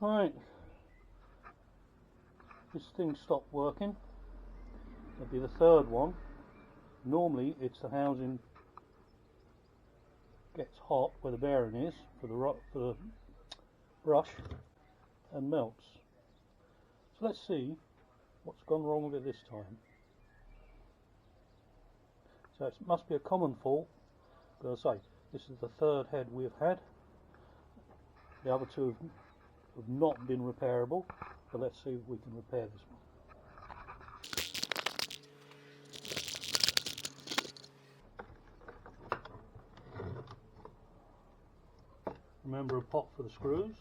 Right, this thing stopped working. That'll be the third one. Normally it's the housing gets hot where the bearing is for the brush and melts. So let's see what's gone wrong with it this time. So it must be a common fault, but as I say, this is the third head we've had. The other two have not been repairable, but let's see if we can repair this one. Remember a pot for the screws.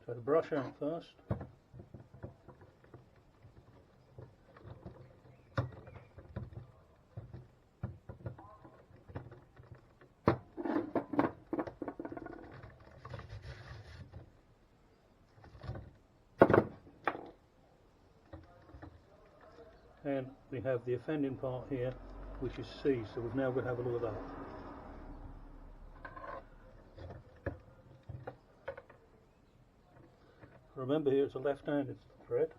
So the brush out first. And we have the offending part here, which is C, so we've now got to have a look at that. Remember here it's a left-handed thread.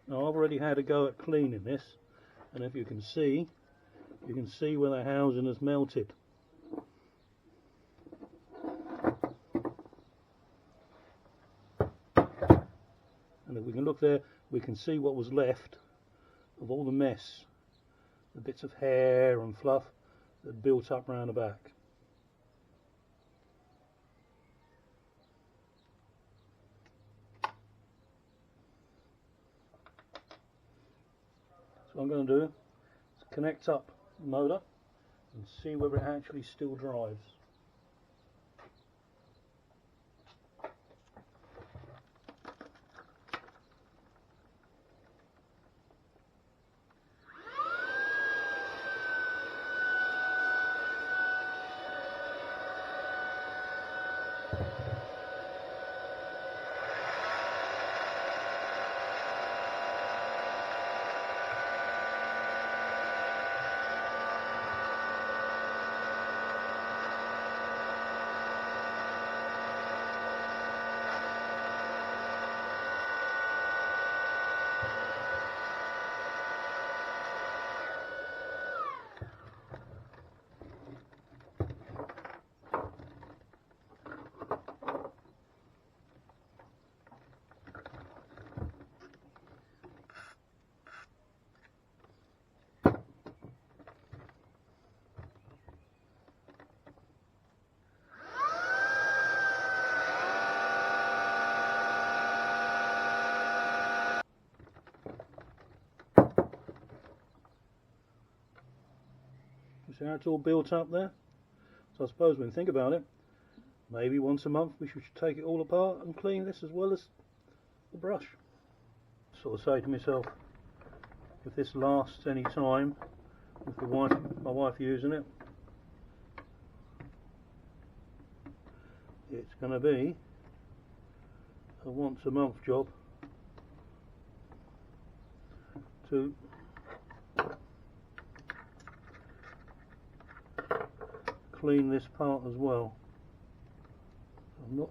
Now I've already had a go at cleaning this, and if you can see where the housing has melted. And if we can look there, we can see what was left of all the mess, the bits of hair and fluff that built up round the back. So what I'm going to do is connect up the motor and see whether it actually still drives. See how it's all built up there? So I suppose when you think about it, maybe once a month we should take it all apart and clean this as well as the brush. Sort of say to myself, if this lasts any time with my wife using it, it's going to be a once a month job to clean this part as well. I'm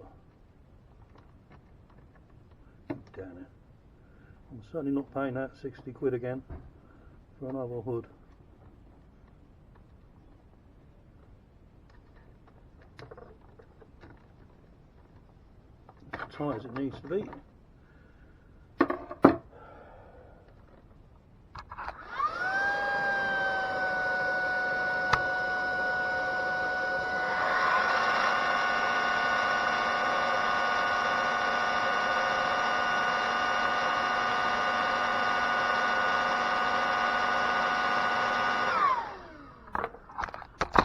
certainly not paying that 60 quid again for another hood. It's as tight as it needs to be.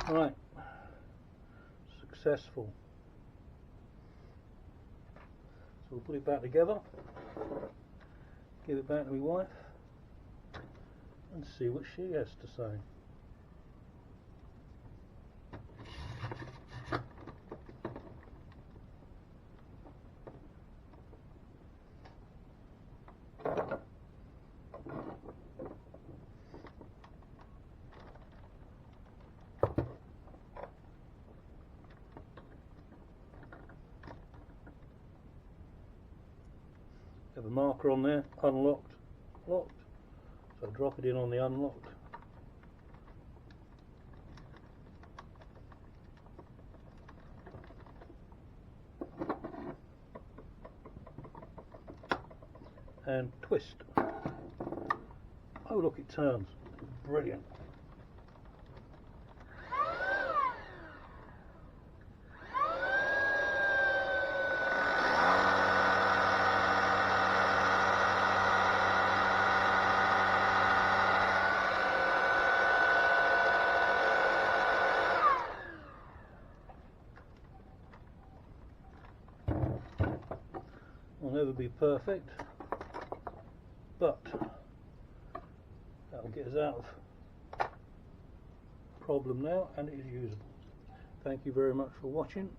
Right, successful. So we'll put it back together, give it back to my wife, and see what she has to say. Have a marker on there, unlocked, locked, so drop it in on the unlocked. And twist. Oh look, it turns. Brilliant. Will never be perfect, but that'll get us out of problem now, and it is usable. Thank you very much for watching.